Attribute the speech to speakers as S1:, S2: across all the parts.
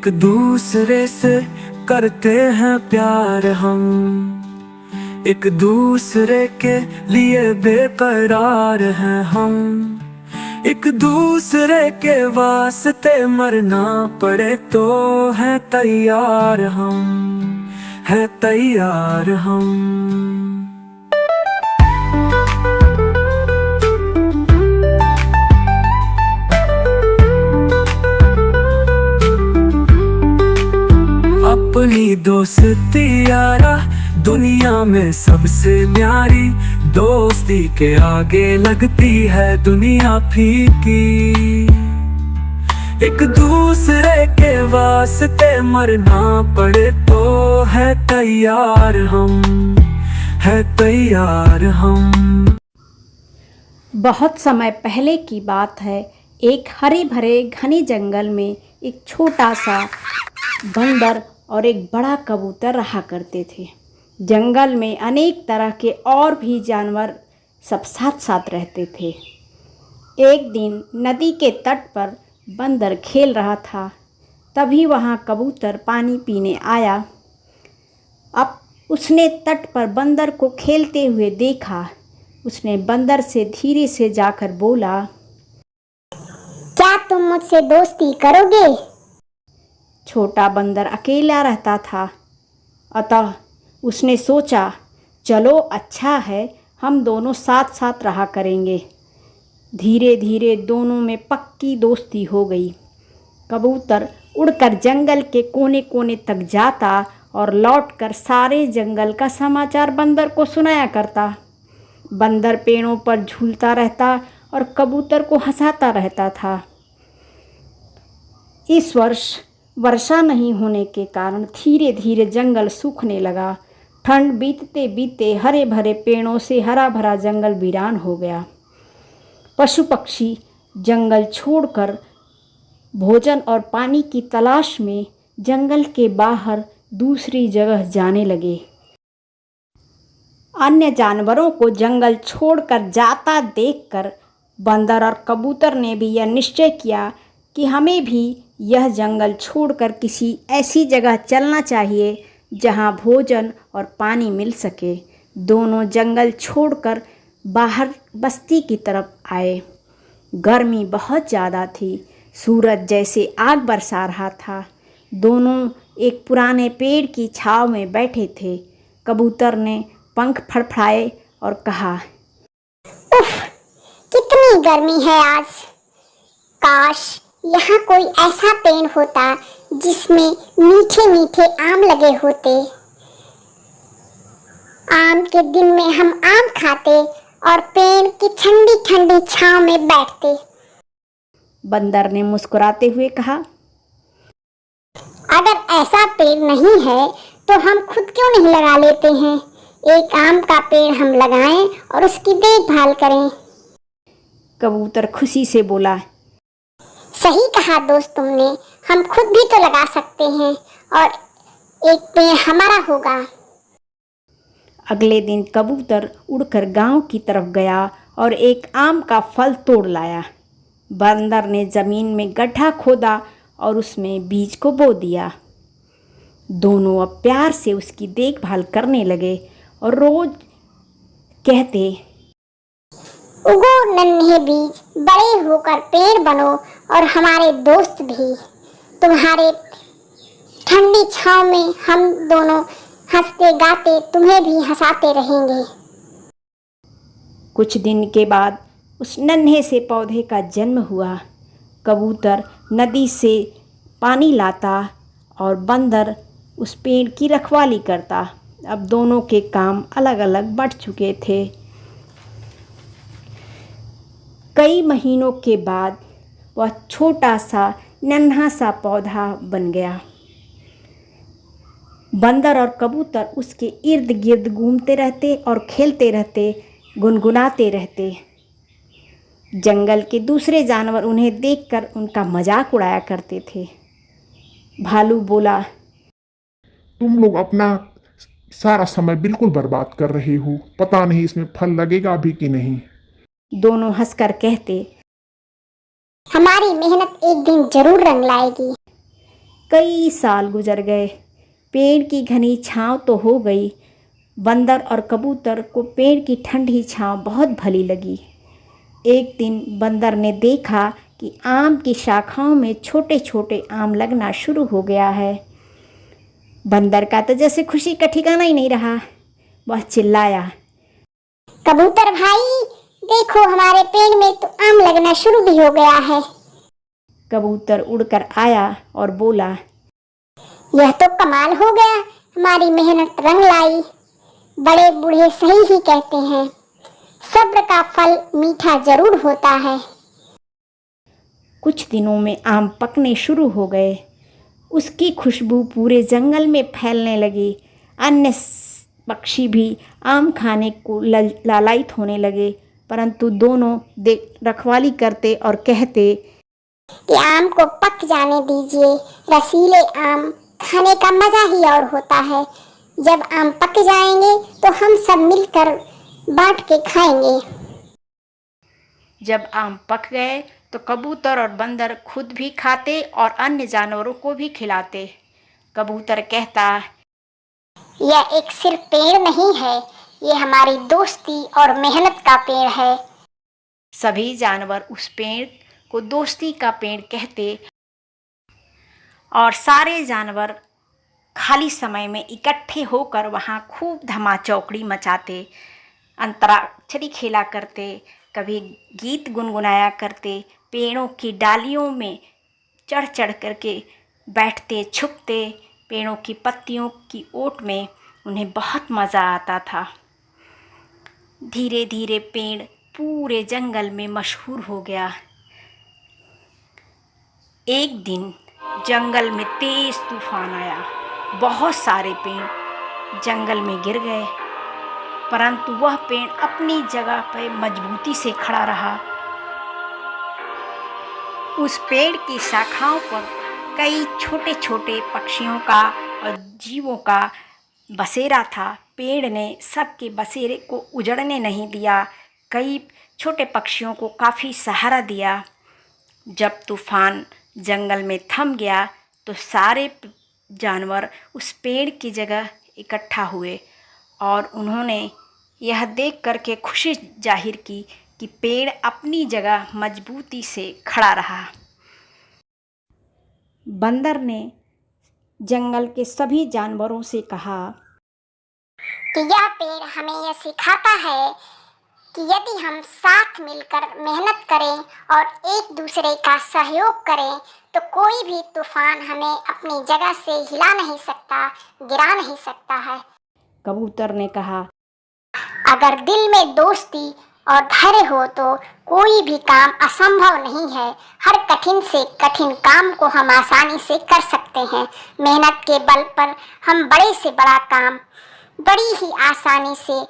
S1: एक दूसरे से करते हैं प्यार हम, एक दूसरे के लिए बेकरार हैं हम। एक दूसरे के वास्ते मरना पड़े तो है तैयार हम, है तैयार हम। अपनी दोस्ती यारा दुनिया में सबसे न्यारी, दोस्ती के आगे लगती है दुनिया फीकी। एक दूसरे के वास्ते मरना पड़े तो है तैयार हम, है तैयार हम।
S2: बहुत समय पहले की बात है। एक हरे भरे घने जंगल में एक छोटा सा बंदर और एक बड़ा कबूतर रहा करते थे। जंगल में अनेक तरह के और भी जानवर सब साथ साथ रहते थे। एक दिन नदी के तट पर बंदर खेल रहा था, तभी वहाँ कबूतर पानी पीने आया। अब उसने तट पर बंदर को खेलते हुए देखा। उसने बंदर से धीरे से जाकर बोला,
S3: क्या तुम मुझसे दोस्ती करोगे?
S2: छोटा बंदर अकेला रहता था, अतः उसने सोचा चलो अच्छा है, हम दोनों साथ साथ रहा करेंगे। धीरे धीरे दोनों में पक्की दोस्ती हो गई। कबूतर उड़कर जंगल के कोने कोने तक जाता और लौटकर सारे जंगल का समाचार बंदर को सुनाया करता। बंदर पेड़ों पर झूलता रहता और कबूतर को हंसाता रहता था। इस वर्ष वर्षा नहीं होने के कारण धीरे धीरे जंगल सूखने लगा। ठंड बीतते बीतते हरे भरे पेड़ों से हरा भरा जंगल वीरान हो गया। पशु पक्षी जंगल छोड़कर भोजन और पानी की तलाश में जंगल के बाहर दूसरी जगह जाने लगे। अन्य जानवरों को जंगल छोड़कर जाता देखकर बंदर और कबूतर ने भी यह निश्चय किया कि हमें भी यह जंगल छोड़कर किसी ऐसी जगह चलना चाहिए जहां भोजन और पानी मिल सके। दोनों जंगल छोड़कर बाहर बस्ती की तरफ आए। गर्मी बहुत ज़्यादा थी, सूरज जैसे आग बरसा रहा था। दोनों एक पुराने पेड़ की छांव में बैठे थे। कबूतर ने पंख फड़फड़ाए और कहा,
S3: उफ, कितनी गर्मी है आज। काश यहाँ कोई ऐसा पेड़ होता जिसमें मीठे मीठे आम लगे होते। आम के दिन में हम आम खाते और पेड़ की ठंडी ठंडी छांव में बैठते।
S2: बंदर ने मुस्कुराते हुए कहा,
S3: अगर ऐसा पेड़ नहीं है तो हम खुद क्यों नहीं लगा लेते हैं। एक आम का पेड़ हम लगाएं और उसकी देखभाल करें।
S2: कबूतर खुशी से बोला,
S3: सही कहा दोस्त तुमने, हम खुद भी तो लगा सकते हैं और एक पेड़ हमारा होगा।
S2: अगले दिन कबूतर उड़कर गांव की तरफ गया और एक आम का फल तोड़ लाया। बंदर ने ज़मीन में गड्ढा खोदा और उसमें बीज को बो दिया। दोनों अब प्यार से उसकी देखभाल करने लगे और रोज कहते,
S3: उगो नन्हे बीज, बड़े होकर पेड़ बनो और हमारे दोस्त भी। तुम्हारे ठंडी छांव में हम दोनों हंसते गाते तुम्हें भी हंसाते रहेंगे।
S2: कुछ दिन के बाद उस नन्हे से पौधे का जन्म हुआ। कबूतर नदी से पानी लाता और बंदर उस पेड़ की रखवाली करता। अब दोनों के काम अलग अलग बढ़ चुके थे। कई महीनों के बाद वह छोटा सा नन्हा सा पौधा बन गया। बंदर और कबूतर उसके इर्द गिर्द घूमते रहते और खेलते रहते, गुनगुनाते रहते। जंगल के दूसरे जानवर उन्हें देखकर उनका मजाक उड़ाया करते थे। भालू बोला,
S4: तुम लोग अपना सारा समय बिल्कुल बर्बाद कर रहे हो, पता नहीं इसमें फल लगेगा भी कि नहीं।
S2: दोनों हंसकर कहते,
S3: हमारी मेहनत एक दिन जरूर रंग लाएगी।
S2: कई साल गुजर गए। पेड़ की घनी छांव तो हो गई। बंदर और कबूतर को पेड़ की ठंडी छांव बहुत भली लगी। एक दिन बंदर ने देखा कि आम की शाखाओं में छोटे छोटे आम लगना शुरू हो गया है। बंदर का तो जैसे खुशी का ठिकाना ही नहीं रहा। वह चिल्लाया,
S3: कबूतर भाई, देखो हमारे पेड़ में तो आम लगना शुरू भी हो गया है।
S2: कबूतर उड़कर आया और बोला,
S3: यह तो कमाल हो गया, हमारी मेहनत रंग लाई। बड़े बूढ़े सही ही कहते हैं, सब्र का फल मीठा जरूर होता है।
S2: कुछ दिनों में आम पकने शुरू हो गए। उसकी खुशबू पूरे जंगल में फैलने लगी। अन्य पक्षी भी आम खाने को लालायित होने लगे, परंतु दोनों रखवाली करते और कहते
S3: कि आम को पक जाने दीजिए, रसीले आम खाने का मजा ही और होता है। जब आम पक जाएंगे तो हम सब मिलकर बांट के खाएंगे।
S2: जब आम पक गए तो कबूतर और बंदर खुद भी खाते और अन्य जानवरों को भी खिलाते। कबूतर कहता,
S3: यह एक सिर्फ पेड़ नहीं है, ये हमारी दोस्ती और मेहनत का पेड़ है।
S2: सभी जानवर उस पेड़ को दोस्ती का पेड़ कहते और सारे जानवर खाली समय में इकट्ठे होकर वहाँ खूब धमाचौकड़ी मचाते, अंतराक्षरी खेला करते, कभी गीत गुनगुनाया करते, पेड़ों की डालियों में चढ़ चढ़ करके बैठते, छुपते। पेड़ों की पत्तियों की ओट में उन्हें बहुत मज़ा आता था। धीरे धीरे पेड़ पूरे जंगल में मशहूर हो गया। एक दिन जंगल में तेज तूफान आया। बहुत सारे पेड़ जंगल में गिर गए, परंतु वह पेड़ अपनी जगह पर मजबूती से खड़ा रहा। उस पेड़ की शाखाओं पर कई छोटे छोटे पक्षियों का और जीवों का बसेरा था। पेड़ ने सबके बसेरे को उजड़ने नहीं दिया। कई छोटे पक्षियों को काफ़ी सहारा दिया। जब तूफान जंगल में थम गया तो सारे जानवर उस पेड़ की जगह इकट्ठा हुए और उन्होंने यह देख करके खुशी जाहिर की कि पेड़ अपनी जगह मजबूती से खड़ा रहा। बंदर ने जंगल के सभी जानवरों से कहा
S3: कि यह पेड़ हमें यह सिखाता है कि यदि हम साथ मिलकर मेहनत करें और एक दूसरे का सहयोग करें तो कोई भी तूफान हमें अपनी जगह से हिला नहीं सकता, गिरा नहीं सकता है।
S2: कबूतर ने कहा,
S3: अगर दिल में दोस्ती और धैर्य हो तो कोई भी काम असंभव नहीं है। हर कठिन से कठिन काम को हम आसानी से कर सकते हैं। मेहनत के बल पर हम बड़े से बड़ा काम बड़ी ही आसानी से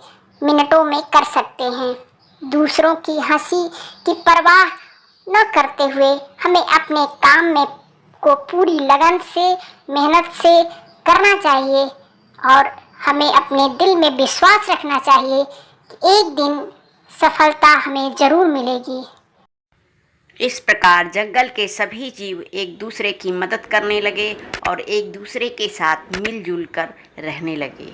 S3: मिनटों में कर सकते हैं। दूसरों की हंसी की परवाह न करते हुए हमें अपने काम में को पूरी लगन से मेहनत से करना चाहिए और हमें अपने दिल में विश्वास रखना चाहिए कि एक दिन सफलता हमें जरूर मिलेगी।
S2: इस प्रकार जंगल के सभी जीव एक दूसरे की मदद करने लगे और एक दूसरे के साथ मिलजुल कर रहने लगे।